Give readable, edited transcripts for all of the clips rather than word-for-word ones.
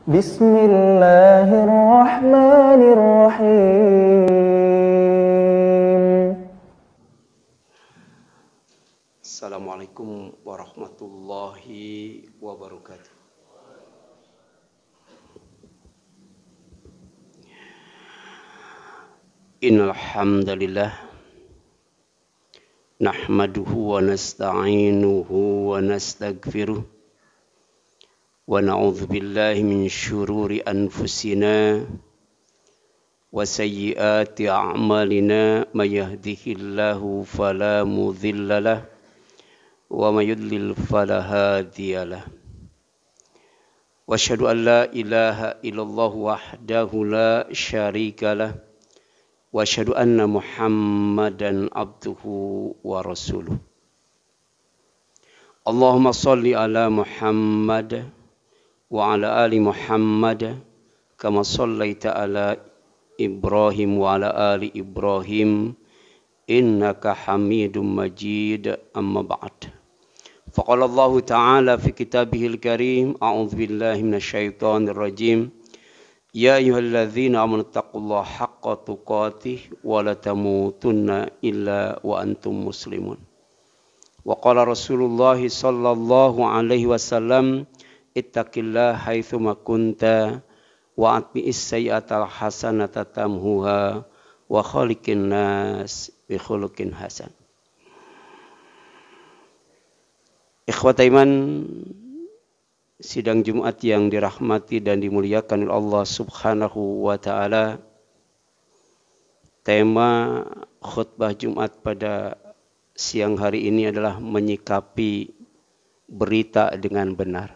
Bismillahirrahmanirrahim. Assalamualaikum warahmatullahi wabarakatuh. Innal hamdalillah nahmaduhu wa nasta'inuhu wa nastaghfiruh wa na'udzu billahi min syururi anfusina wa sayyiati a'malina may yahdihillahu fala mudhillalah wa may yudlil fala hadiyalah. Wa asyhadu an la ilaha illallah wahdahu la syarikalah wa asyhadu anna Muhammadan abduhu wa rasuluh. Allahumma shalli ala Muhammad wa ala ali Muhammad kama shallaita ala Ibrahim wa ala ali Ibrahim innaka Hamidum Majid. Amma ba'd. Faqala Allah Ta'ala fi kitabihil karim, a'udzu billahi minasyaitonir rajim. Ya ayyuhalladzina amanu taqullaha haqqa tuqatih wa la tamutunna illa wa antum muslimun. Wa qala Rasulullah sallallahu alaihi wasallam, ittaqillaha haitsu ma kunta wa atbi'is sayyi'atal hasanata tamhuha wa khaliqin nas bi khuluqin hasan. Ikhwata iman, sidang Jumat yang dirahmati dan dimuliakan oleh Allah Subhanahu wa taala. Tema khutbah Jumat pada siang hari ini adalah menyikapi berita dengan benar.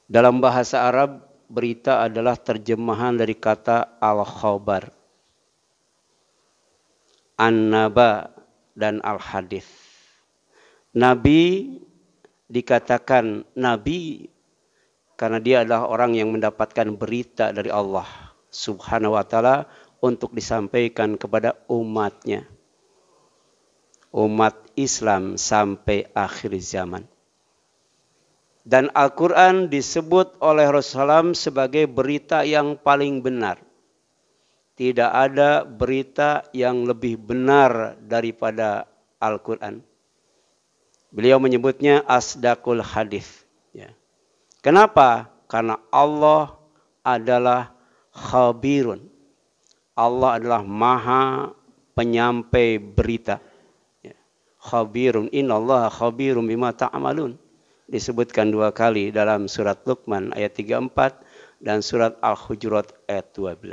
Dalam bahasa Arab, berita adalah terjemahan dari kata al-khabar, an-naba, dan al-hadith. Nabi dikatakan nabi karena dia adalah orang yang mendapatkan berita dari Allah Subhanahu wa taala untuk disampaikan kepada umatnya, umat Islam sampai akhir zaman. Dan Al-Quran disebut oleh Rasulullah sebagai berita yang paling benar. Tidak ada berita yang lebih benar daripada Al-Quran. Beliau menyebutnya asdaqul hadis. Ya. Kenapa? Karena Allah adalah khabirun. Allah adalah maha penyampai berita. Ya. Khabirun, innallaha khabirun bima ta'malun. Disebutkan dua kali dalam surat Luqman ayat 34 dan surat Al-Hujurat ayat 12.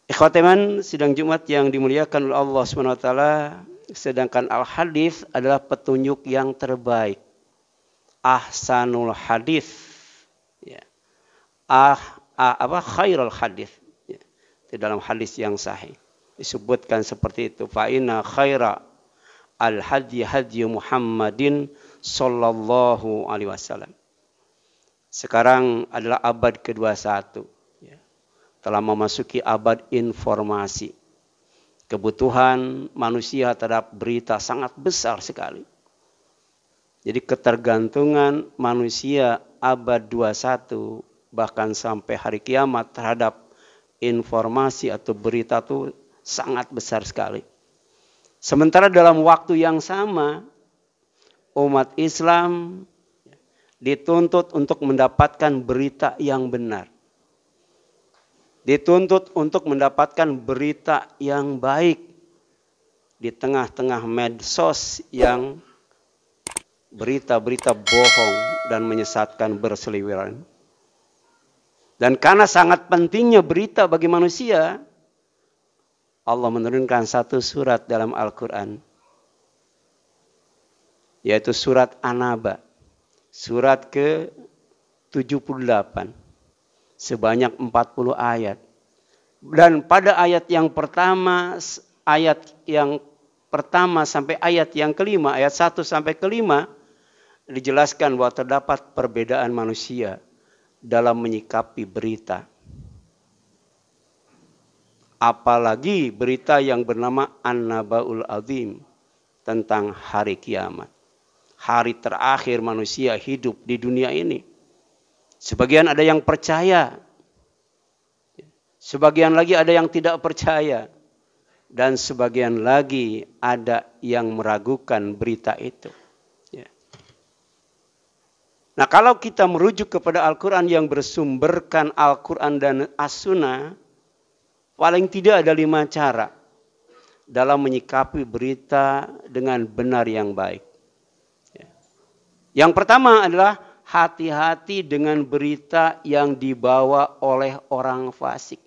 Ikhwatiman, sidang Jumat yang dimuliakan oleh Allah SWT, sedangkan al-hadis adalah petunjuk yang terbaik. Ahsanul hadis. Ya. Khairul hadis. Ya. Di dalam hadis yang sahih disebutkan seperti itu. Fa inna khaira al-hadi hadi Muhammadin sallallahu alaihi wasallam. Sekarang adalah abad ke-21. Ya. Telah memasuki abad informasi. Kebutuhan manusia terhadap berita sangat besar sekali. Jadi ketergantungan manusia abad 21 bahkan sampai hari kiamat terhadap informasi atau berita itu sangat besar sekali. Sementara dalam waktu yang sama, umat Islam dituntut untuk mendapatkan berita yang benar. Dituntut untuk mendapatkan berita yang baik di tengah-tengah medsos yang berita-berita bohong dan menyesatkan berseliweran. Dan karena sangat pentingnya berita bagi manusia, Allah menurunkan satu surat dalam Al-Quran, yaitu surat An-Naba, surat ke-78, sebanyak 40 ayat. Dan pada ayat yang pertama sampai ayat yang kelima, ayat 1 sampai kelima, dijelaskan bahwa terdapat perbedaan manusia dalam menyikapi berita. Apalagi berita yang bernama An-Naba'ul Azim tentang hari kiamat. hari terakhir manusia hidup di dunia ini. Sebagian ada yang percaya, sebagian lagi ada yang tidak percaya, dan sebagian lagi ada yang meragukan berita itu. Nah, kalau kita merujuk kepada Al-Quran yang bersumberkan Al-Quran dan As-Sunnah, paling tidak ada 5 cara dalam menyikapi berita dengan benar yang baik. Yang pertama adalah hati-hati dengan berita yang dibawa oleh orang fasik.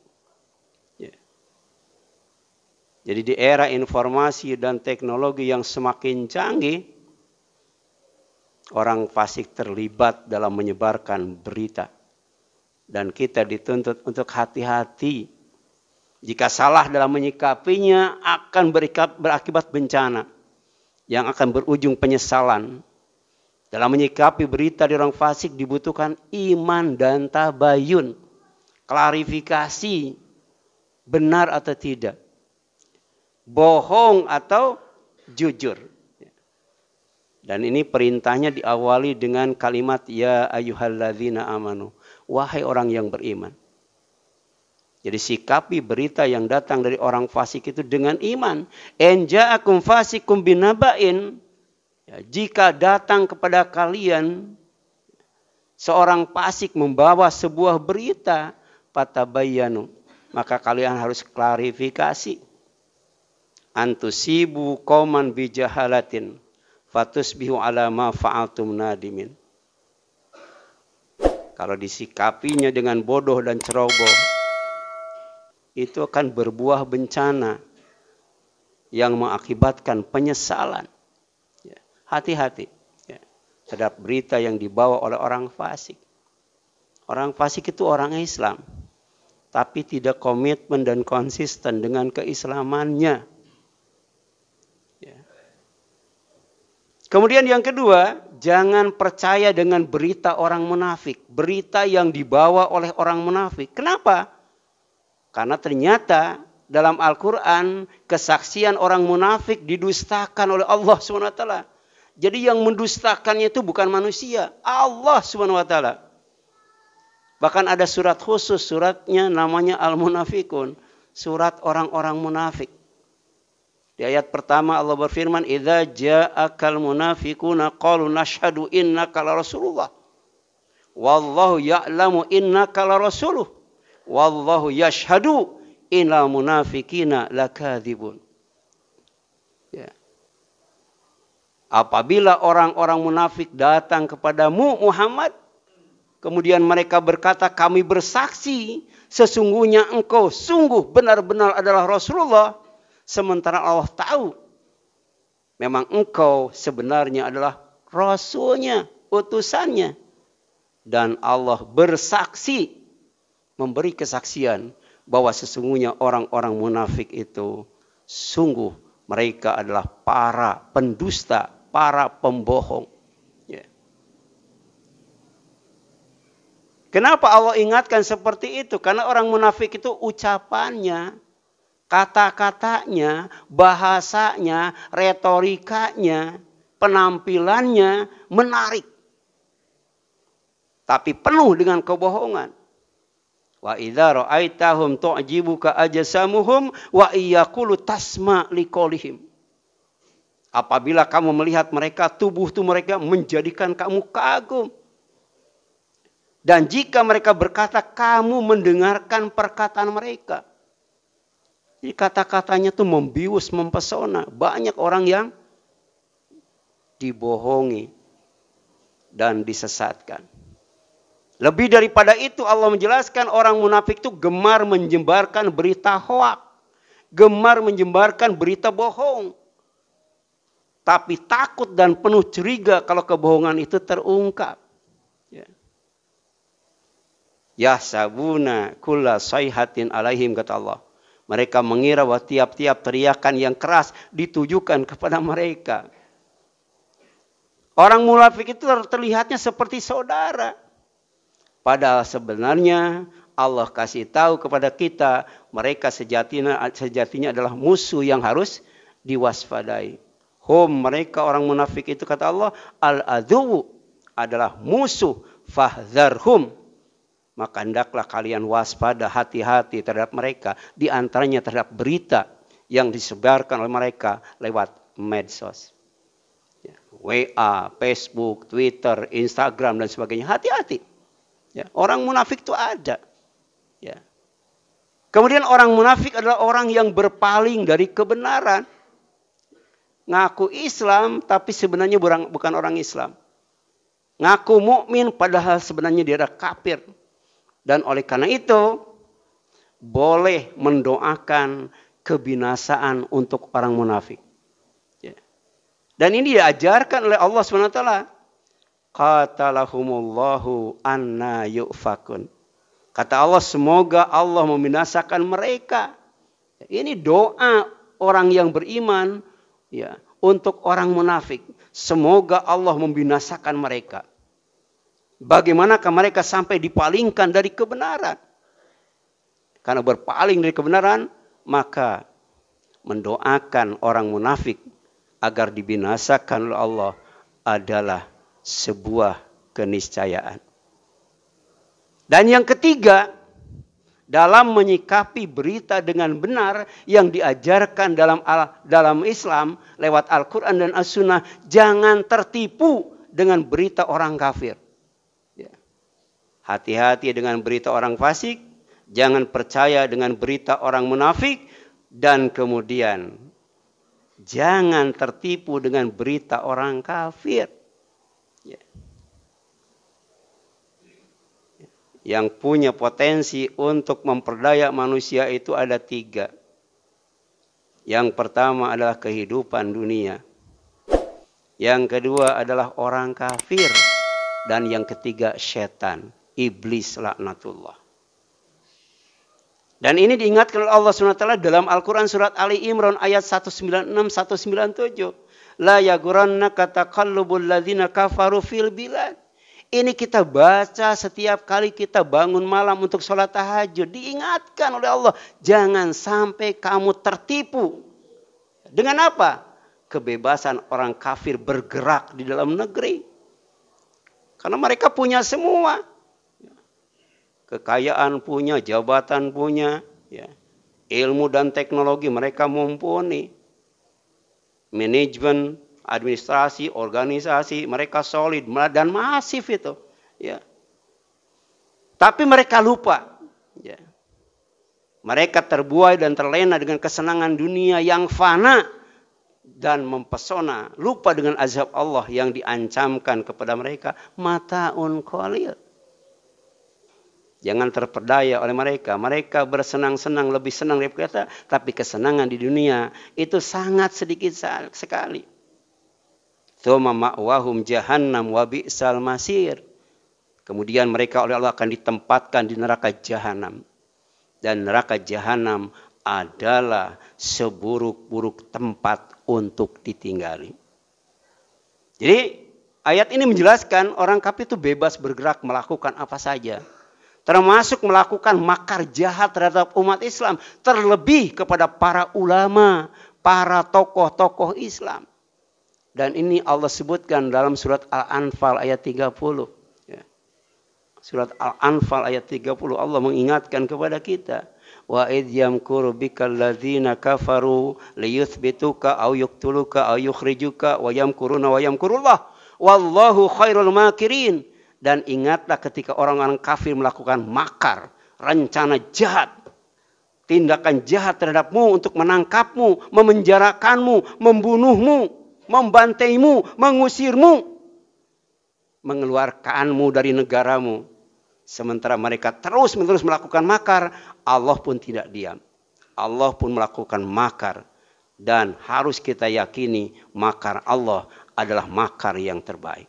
Jadi di era informasi dan teknologi yang semakin canggih, orang fasik terlibat dalam menyebarkan berita. Dan kita dituntut untuk hati-hati. Jika salah dalam menyikapinya akan berakibat bencana yang akan berujung penyesalan. Dalam menyikapi berita dari orang fasik dibutuhkan iman dan tabayun. Klarifikasi benar atau tidak. Bohong atau jujur. Dan ini perintahnya diawali dengan kalimat ya ayyuhalladzina amanu. Wahai orang yang beriman. Jadi sikapi berita yang datang dari orang fasik itu dengan iman. En ja'akum fasikum binaba'in. Ya, jika datang kepada kalian seorang fasik membawa sebuah berita, fatabayyanu, maka kalian harus klarifikasi. Antusibu qauman bijahalatin. Fatusbihu ala ma fa'altum nadimin. Kalau disikapinya dengan bodoh dan ceroboh, itu akan berbuah bencana yang mengakibatkan penyesalan. Hati-hati terhadap berita yang dibawa oleh orang fasik. Orang fasik itu orang Islam, tapi tidak komitmen dan konsisten dengan keislamannya. Kemudian yang kedua, jangan percaya dengan berita orang munafik. Berita yang dibawa oleh orang munafik. Kenapa? Karena ternyata dalam Al-Quran, kesaksian orang munafik didustakan oleh Allah SWT. Jadi yang mendustakannya itu bukan manusia, Allah SWT. Bahkan ada surat khusus, suratnya namanya Al-Munafikun. Surat orang-orang munafik. Di ayat pertama Allah berfirman, "Idza ja'akal munafiquna qalu nashhadu innaka la rasulullah. Wallahu ya'lamu innaka la rasuluh. Wallahu yashhadu innal munafiqina lakadzibun." Ya. Apabila orang-orang munafik datang kepadamu Muhammad, kemudian mereka berkata, "Kami bersaksi sesungguhnya engkau sungguh benar-benar adalah Rasulullah." Sementara Allah tahu memang engkau sebenarnya adalah Rasulnya, utusannya. Dan Allah bersaksi, memberi kesaksian bahwa sesungguhnya orang-orang munafik itu sungguh mereka adalah para pendusta, para pembohong. Ya. Kenapa Allah ingatkan seperti itu? Karena orang munafik itu ucapannya, kata-katanya, bahasanya, retorikanya, penampilannya menarik. Tapi penuh dengan kebohongan. Wa idza ra'aitahum tu'jibuka ajsamuhum wa iyaqulu tasma' liqaulihim. Apabila kamu melihat mereka, tubuh mereka menjadikan kamu kagum. Dan jika mereka berkata, kamu mendengarkan perkataan mereka. Jadi kata-katanya itu membius, mempesona. Banyak orang yang dibohongi dan disesatkan. Lebih daripada itu Allah menjelaskan orang munafik itu gemar menyebarkan berita hoak. Gemar menyebarkan berita bohong. Tapi takut dan penuh curiga kalau kebohongan itu terungkap. Yahsabuna kulla sayhatin alaihim, kata Allah. Mereka mengira bahwa tiap-tiap teriakan yang keras ditujukan kepada mereka. Orang munafik itu terlihatnya seperti saudara. Padahal sebenarnya Allah kasih tahu kepada kita, mereka sejatinya adalah musuh yang harus diwaspadai. Hum, mereka orang munafik itu kata Allah, al-adu adalah musuh, fahdharhum. Maka hendaklah kalian waspada, hati-hati terhadap mereka. Di antaranya terhadap berita yang disebarkan oleh mereka lewat medsos. Ya, WA, Facebook, Twitter, Instagram, dan sebagainya. Hati-hati. Ya, orang munafik itu ada. Ya. Kemudian orang munafik adalah orang yang berpaling dari kebenaran. Ngaku Islam, tapi sebenarnya bukan orang Islam. Ngaku mukmin, padahal sebenarnya dia adalah kafir. Dan oleh karena itu, boleh mendoakan kebinasaan untuk orang munafik. Ya. Dan ini diajarkan oleh Allah SWT. Qatalahumullahu anna yu'fakun. Kata Allah, semoga Allah membinasakan mereka. Ini doa orang yang beriman ya, untuk orang munafik. Semoga Allah membinasakan mereka. Bagaimanakah mereka sampai dipalingkan dari kebenaran? Karena berpaling dari kebenaran, maka mendoakan orang munafik agar dibinasakan oleh Allah adalah sebuah keniscayaan. Dan yang ketiga, dalam menyikapi berita dengan benar yang diajarkan dalam Islam lewat Al-Quran dan As-Sunnah, jangan tertipu dengan berita orang kafir. Hati-hati dengan berita orang fasik, jangan percaya dengan berita orang munafik, dan kemudian jangan tertipu dengan berita orang kafir. Ya. Yang punya potensi untuk memperdaya manusia itu ada 3. Yang pertama adalah kehidupan dunia. Yang kedua adalah orang kafir. Dan yang ketiga setan. Iblis laknatullah. Dan ini diingatkan oleh Allah SWT dalam Al-Quran surat Ali Imran ayat 196-197. La yagurannaka taqallubul ladzina kafaru fil bilad. Ini kita baca setiap kali kita bangun malam untuk sholat tahajud. Diingatkan oleh Allah. Jangan sampai kamu tertipu. Dengan apa? Kebebasan orang kafir bergerak di dalam negeri. Karena mereka punya semua. Kekayaan punya, jabatan punya, ya. Ilmu dan teknologi mereka mumpuni. Manajemen, administrasi, organisasi, mereka solid dan masif itu. Ya. Tapi mereka lupa. Ya. Mereka terbuai dan terlena dengan kesenangan dunia yang fana dan mempesona. Lupa dengan azab Allah yang diancamkan kepada mereka. Mata'un qalil. Jangan terperdaya oleh mereka. Mereka bersenang-senang, lebih senang daripada kita. Tapi kesenangan di dunia itu sangat sedikit sekali. Tsumma ma'wahum jahannam wa bi'sal masir. Kemudian mereka oleh Allah akan ditempatkan di neraka jahanam. Dan neraka jahanam adalah seburuk-buruk tempat untuk ditinggali. Jadi ayat ini menjelaskan orang kafir itu bebas bergerak melakukan apa saja. Termasuk melakukan makar jahat terhadap umat Islam. Terlebih kepada para ulama, para tokoh-tokoh Islam. Dan ini Allah sebutkan dalam surat Al-Anfal ayat 30. Ya. Surat Al-Anfal ayat 30 Allah mengingatkan kepada kita. Wa idh yamkuru bikal ladzina kafaru liyuthbituka aw yuqtuluka aw yukhrijuka wa yamkuruna wa yamkurullah. Wallahu khairul makirin. Dan ingatlah ketika orang-orang kafir melakukan makar, rencana jahat, tindakan jahat terhadapmu untuk menangkapmu, memenjarakanmu, membunuhmu, membantaimu, mengusirmu, mengeluarkanmu dari negaramu. Sementara mereka terus-menerus melakukan makar, Allah pun tidak diam. Allah pun melakukan makar. Dan harus kita yakini makar Allah adalah makar yang terbaik.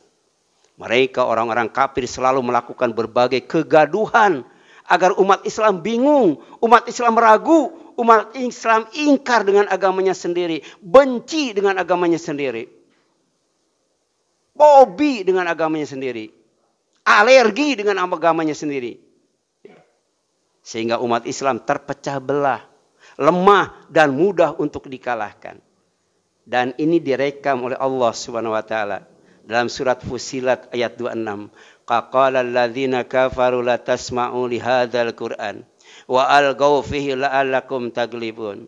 Mereka orang-orang kafir selalu melakukan berbagai kegaduhan agar umat Islam bingung, umat Islam ragu, umat Islam ingkar dengan agamanya sendiri, benci dengan agamanya sendiri, fobi dengan agamanya sendiri, alergi dengan agamanya sendiri. Sehingga umat Islam terpecah belah, lemah dan mudah untuk dikalahkan. Dan ini direkam oleh Allah Subhanahu wa taala dalam surat Fussilat ayat 26. Qaqala alladzina kafaru la tasma'u li hadzal Qur'an wa alghaw fihi la'allakum taglibun.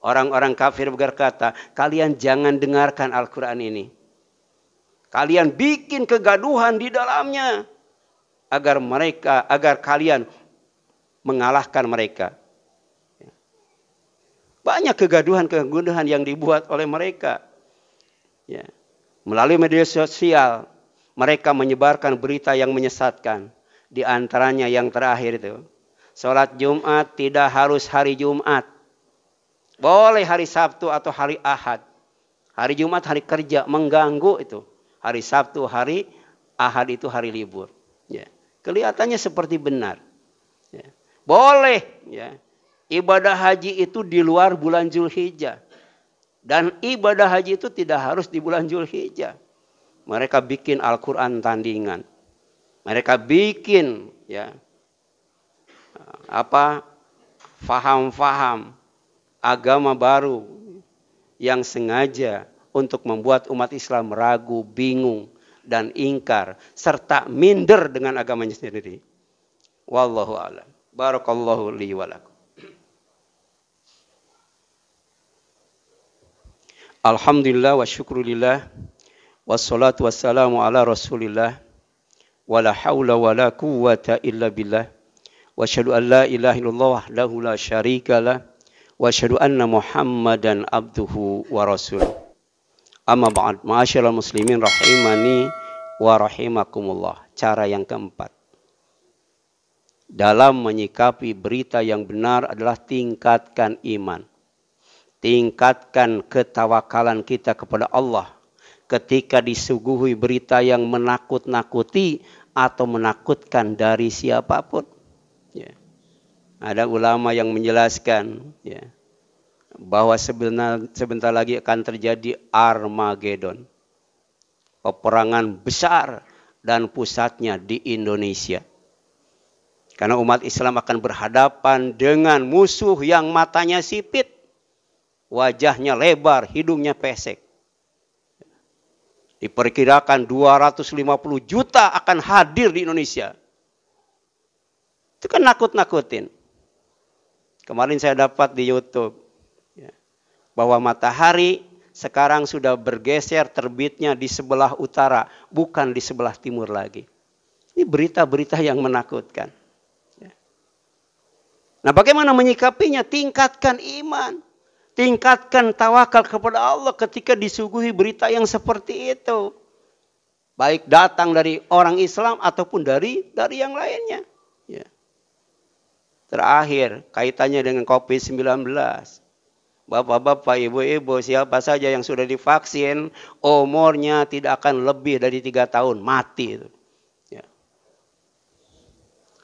Orang-orang kafir berkata, kalian jangan dengarkan Al-Qur'an ini. Kalian bikin kegaduhan di dalamnya agar kalian mengalahkan mereka. Banyak kegaduhan yang dibuat oleh mereka. Ya. Melalui media sosial, mereka menyebarkan berita yang menyesatkan. Di antaranya yang terakhir itu, sholat Jumat tidak harus hari Jumat. Boleh hari Sabtu atau hari Ahad. Hari Jumat hari kerja, mengganggu itu. Hari Sabtu, hari Ahad itu hari libur. Ya. Kelihatannya seperti benar. Ya. Boleh, ya. Ibadah haji itu di luar bulan Zulhijjah. Dan ibadah haji itu tidak harus di bulan Zulhijjah. Mereka bikin Al-Quran tandingan. Mereka bikin faham-faham agama baru yang sengaja untuk membuat umat Islam ragu, bingung, dan ingkar. Serta minder dengan agamanya sendiri. Wallahu a'lam. Barakallahu li wa lakum. Alhamdulillah wa syukrulillah wassalatu wassalamu ala rasulillah wa la hawla wa la quwwata illa billah wa asyhadu an la ilaha illallah wahdahu la syarikalah wa asyhadu anna muhammadan abduhu wa rasuluh. Amma ba'd, ma'asyiral muslimin rahimani wa rahimakumullah. Cara yang keempat dalam menyikapi berita yang benar adalah tingkatkan iman. Tingkatkan ketawakalan kita kepada Allah ketika disuguhi berita yang menakut-nakuti atau menakutkan dari siapapun. Ya. Ada ulama yang menjelaskan bahwa sebentar lagi akan terjadi Armageddon. Peperangan besar dan pusatnya di Indonesia. Karena umat Islam akan berhadapan dengan musuh yang matanya sipit. Wajahnya lebar, hidungnya pesek. Diperkirakan 250 juta akan hadir di Indonesia. Itu kan nakut-nakutin. Kemarin saya dapat di YouTube bahwa matahari sekarang sudah bergeser terbitnya di sebelah utara, bukan di sebelah timur lagi. Ini berita-berita yang menakutkan. Nah, bagaimana menyikapinya? Tingkatkan iman. Tingkatkan tawakal kepada Allah ketika disuguhi berita yang seperti itu. Baik datang dari orang Islam ataupun dari yang lainnya. Ya. Terakhir, kaitannya dengan COVID-19. Bapak-bapak, ibu-ibu, siapa saja yang sudah divaksin, umurnya tidak akan lebih dari 3 tahun, mati. Ya.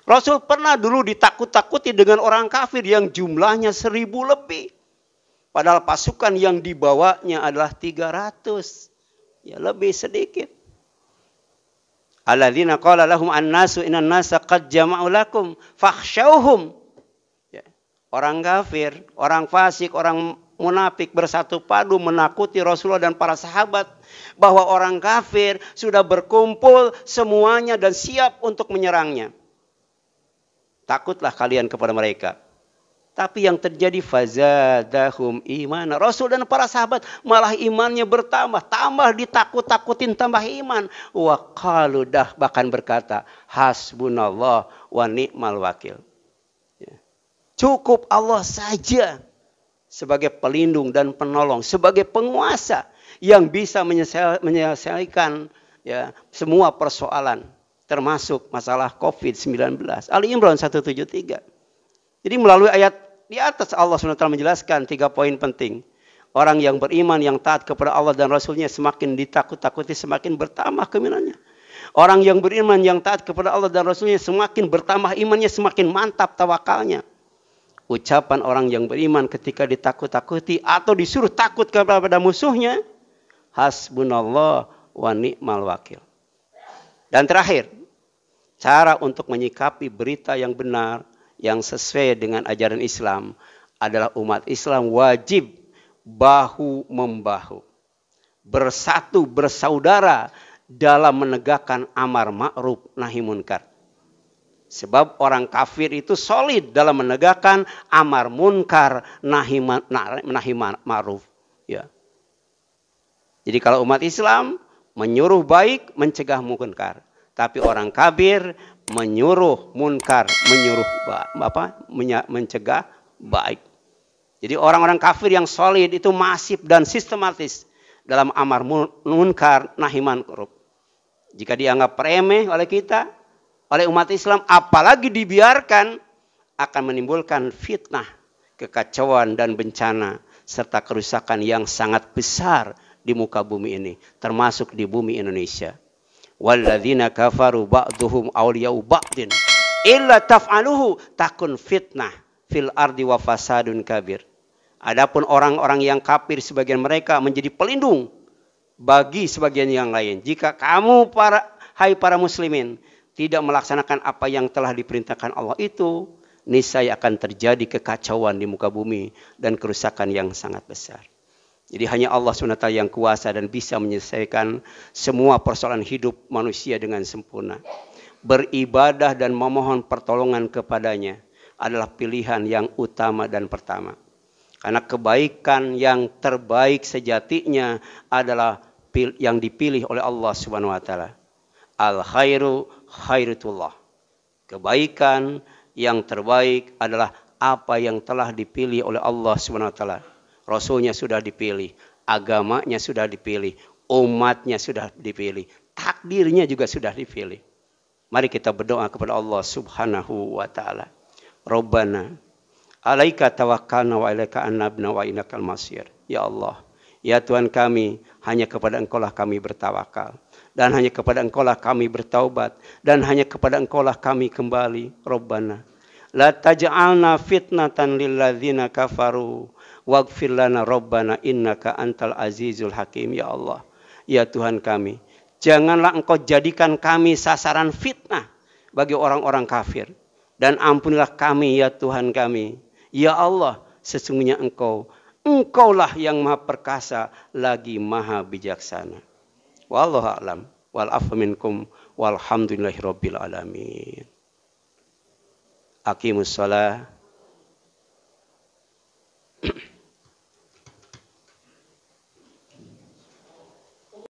Rasul pernah dulu ditakut-takuti dengan orang kafir yang jumlahnya 1000 lebih. Padahal pasukan yang dibawanya adalah 300. Ya, lebih sedikit. Alladzina qala lahum an-nasu innan nasa qad jama'u lakum fakhshawhum. Ya. Orang kafir, orang fasik, orang munafik bersatu padu menakuti Rasulullah dan para sahabat bahwa orang kafir sudah berkumpul semuanya dan siap untuk menyerangnya. Takutlah kalian kepada mereka. Tapi yang terjadi fazadahum iman. Rasul dan para sahabat malah imannya bertambah. Tambah ditakut-takutin tambah iman. Wa qalu bahkan berkata, hasbunallah wa ni'mal wakil. Ya. Cukup Allah saja sebagai pelindung dan penolong. Sebagai penguasa yang bisa menyelesaikan semua persoalan. Termasuk masalah COVID-19. Ali Imran 173. Jadi melalui ayat di atas Allah SWT menjelaskan 3 poin penting. Orang yang beriman, yang taat kepada Allah dan Rasulnya semakin ditakut-takuti, semakin bertambah keimanannya. Orang yang beriman, yang taat kepada Allah dan Rasulnya semakin bertambah imannya, semakin mantap tawakalnya. Ucapan orang yang beriman ketika ditakut-takuti atau disuruh takut kepada musuhnya, hasbunallah wa ni'mal wakil. Dan terakhir, cara untuk menyikapi berita yang benar, yang sesuai dengan ajaran Islam adalah umat Islam wajib bahu-membahu, bersatu bersaudara dalam menegakkan amar ma'ruf nahi munkar. Sebab orang kafir itu solid dalam menegakkan amar munkar nahi ma'ruf. Ya. Jadi kalau umat Islam menyuruh baik, mencegah munkar. Tapi orang kafir menyuruh munkar, mencegah baik. Jadi orang-orang kafir yang solid itu masif dan sistematis dalam amar munkar nahi ma'ruf. Jika dianggap remeh oleh kita, oleh umat Islam, apalagi dibiarkan, akan menimbulkan fitnah, kekacauan dan bencana serta kerusakan yang sangat besar di muka bumi ini, termasuk di bumi Indonesia. Walladzina kafaru ba'duhum awliya'u ba'din illa taf'aluhu takun fitnah fil ardi wa fasadun kabir. Adapun orang-orang yang kafir, sebagian mereka menjadi pelindung bagi sebagian yang lain. Jika kamu hai para muslimin tidak melaksanakan apa yang telah diperintahkan Allah itu, niscaya akan terjadi kekacauan di muka bumi dan kerusakan yang sangat besar. Jadi hanya Allah SWT yang kuasa dan bisa menyelesaikan semua persoalan hidup manusia dengan sempurna. Beribadah dan memohon pertolongan kepadanya adalah pilihan yang utama dan pertama. Karena kebaikan yang terbaik sejatinya adalah yang dipilih oleh Allah Subhanahu wa taala. Al khairu khairatullah. Kebaikan yang terbaik adalah apa yang telah dipilih oleh Allah Subhanahu wa taala. Rasulnya sudah dipilih, agamanya sudah dipilih, umatnya sudah dipilih, takdirnya juga sudah dipilih. Mari kita berdoa kepada Allah Subhanahu wa taala. Rabbana alaika tawakkalna wa ilaika anabna wa ilaikal masir. Ya Allah, ya Tuhan kami, hanya kepada Engkau lah kami bertawakal. Dan hanya kepada Engkau lah kami bertaubat. Dan hanya kepada Engkau lah kami kembali. Rabbana la taj'alna fitnatan lilladzina kafaru waghfir lana Rabbana innaka antal azizul hakim. Ya Allah, ya Tuhan kami, janganlah Engkau jadikan kami sasaran fitnah bagi orang-orang kafir. Dan ampunilah kami ya Tuhan kami. Ya Allah, sesungguhnya Engkaulah yang maha perkasa lagi maha bijaksana. Wallahu a'lam wal afu minkum walhamdulillahi rabbil alamin. Aqimus shalah.